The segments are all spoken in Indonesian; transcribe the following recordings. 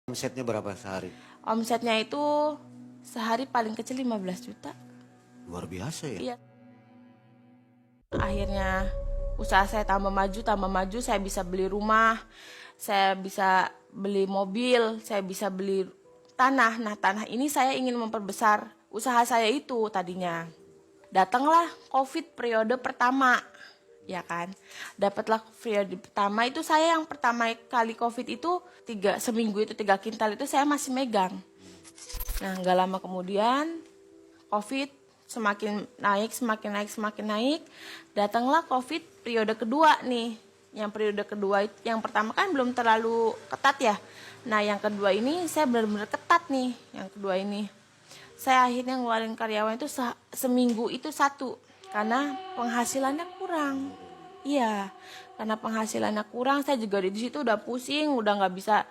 Omsetnya berapa sehari? Omsetnya itu sehari paling kecil 15 juta. Luar biasa ya? Iya. Akhirnya usaha saya tambah maju, saya bisa beli rumah, saya bisa beli mobil, saya bisa beli tanah. Nah, tanah ini saya ingin memperbesar usaha saya itu tadinya. Datanglah COVID periode pertama, ya kan. Dapatlah periode pertama itu saya yang pertama kali COVID itu seminggu itu 3 kintal itu saya masih megang. Nah, nggak lama kemudian COVID semakin naik. Datanglah COVID periode kedua nih. Yang periode kedua, yang pertama kan belum terlalu ketat ya. Nah, yang kedua ini saya benar-benar ketat nih. Yang kedua ini. Saya akhirnya ngeluarin karyawan itu seminggu itu 1. Karena penghasilannya kurang. Iya, karena penghasilannya kurang, saya juga di situ udah pusing, udah nggak bisa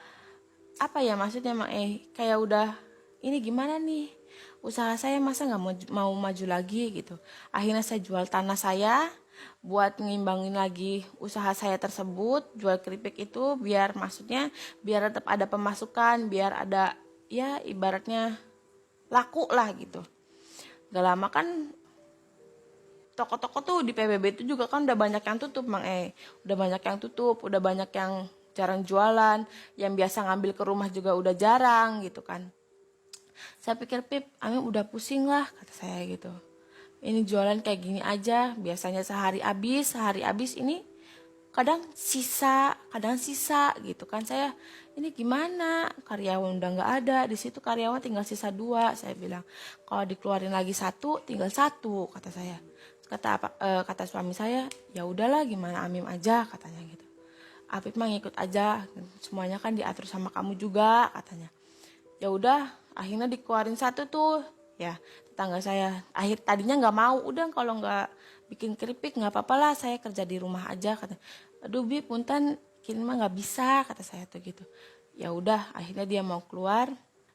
apa ya maksudnya kayak udah ini gimana nih usaha saya masa nggak mau maju lagi gitu. Akhirnya saya jual tanah saya buat ngimbangin lagi usaha saya tersebut, jual keripik itu biar tetap ada pemasukan, biar ada ya ibaratnya laku lah gitu. Gak lama kan toko-toko tuh di PBB itu juga kan udah banyak yang tutup udah banyak yang tutup, udah banyak yang jarang jualan, yang biasa ngambil ke rumah juga udah jarang gitu kan. Saya pikir, Pip, Ami udah pusing lah, kata saya gitu. Ini jualan kayak gini aja, biasanya sehari habis ini kadang sisa gitu kan. Saya ini gimana, karyawan udah nggak ada, di situ karyawan tinggal sisa 2. Saya bilang kalau dikeluarin lagi 1 tinggal 1, kata saya. Kata suami saya, ya udahlah gimana Amim aja, katanya gitu. Apip mah ngikut aja, semuanya kan diatur sama kamu juga, katanya. Ya udah, akhirnya dikeluarin 1 tuh. Ya, tetangga saya tadinya nggak mau, udah kalau nggak bikin keripik nggak apa-apa lah, saya kerja di rumah aja, kata. Aduh Bi, punten kini mah nggak bisa, kata saya tuh gitu. Ya udah, akhirnya dia mau keluar,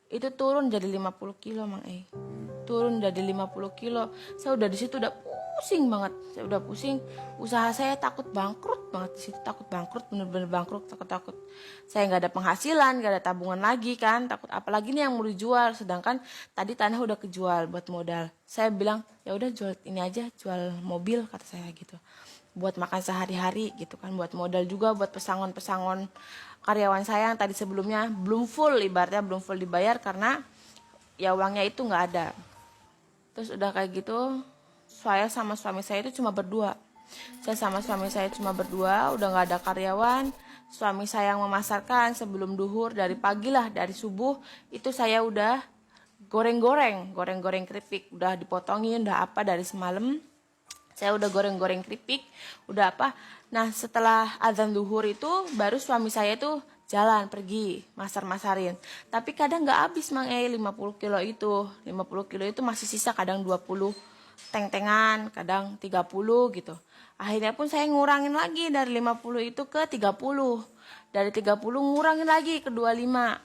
itu turun jadi 50 kilo turun jadi 50 kilo. Saya udah di situ udah pusing banget, usaha saya takut bangkrut banget di situ, takut bangkrut, bener-bener bangkrut, takut saya nggak ada penghasilan, nggak ada tabungan lagi kan, takut apalagi nih yang mau dijual, sedangkan tadi tanah udah kejual buat modal. Saya bilang ya udah jual ini aja, jual mobil, kata saya gitu, buat makan sehari-hari gitu kan, buat modal juga buat pesangon karyawan saya yang tadi sebelumnya ibaratnya belum full dibayar karena ya uangnya itu nggak ada. Terus udah kayak gitu, saya sama suami saya itu cuma berdua. Udah nggak ada karyawan. Suami saya yang memasarkan sebelum duhur, dari pagi lah, dari subuh itu saya udah goreng-goreng keripik, udah dipotongin, udah apa dari semalam. Saya udah goreng-goreng keripik, udah apa. Nah, setelah azan duhur itu baru suami saya tuh jalan pergi masarin. Tapi kadang nggak habis 50 kilo itu. 50 kilo itu masih sisa, kadang 20 teng-tengan, kadang 30 gitu. Akhirnya pun saya ngurangin lagi dari 50 itu ke 30. Dari 30 ngurangin lagi ke 25.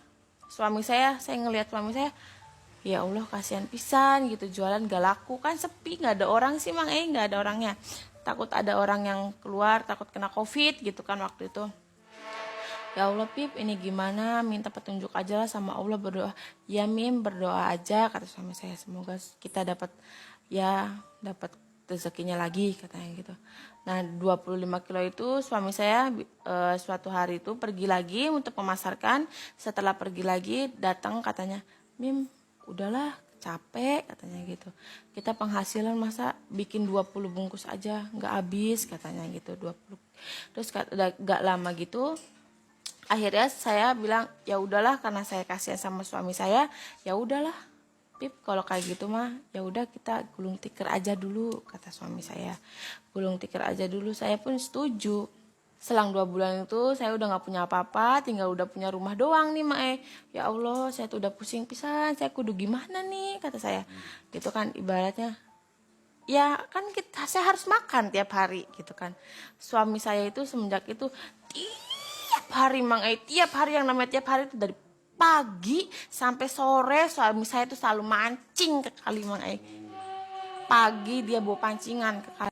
Saya ngelihat suami saya, ya Allah kasihan pisan gitu, jualan gak laku kan, sepi, nggak ada orang sih nggak ada orangnya, takut ada orang yang keluar, takut kena COVID gitu kan waktu itu. Ya Allah Pip, ini gimana, minta petunjuk aja lah sama Allah, berdoa. Ya Mim, berdoa aja, kata suami saya, semoga kita dapat rezekinya lagi, katanya gitu. Nah 25 kilo itu suami saya suatu hari itu pergi lagi untuk memasarkan. Setelah pergi lagi datang, katanya, Mim udahlah capek, katanya gitu, kita penghasilan masa bikin 20 bungkus aja nggak habis, katanya gitu, 20. Terus gak lama gitu akhirnya saya bilang ya udahlah, karena saya kasihan sama suami saya, ya udahlah Pip, kalau kayak gitu mah ya udah kita gulung tikar aja dulu, kata suami saya. Gulung tikar aja dulu, saya pun setuju. Selang 2 bulan itu saya udah gak punya apa-apa, tinggal udah punya rumah doang nih Ya Allah, saya tuh udah pusing pisan, saya kudu gimana nih, kata saya. Gitu kan, ibaratnya ya kan saya harus makan tiap hari gitu kan. Suami saya itu semenjak itu tiap hari, yang namanya tiap hari itu dari pagi sampai sore suami saya itu selalu mancing ke kali pagi dia bawa pancingan ke kali.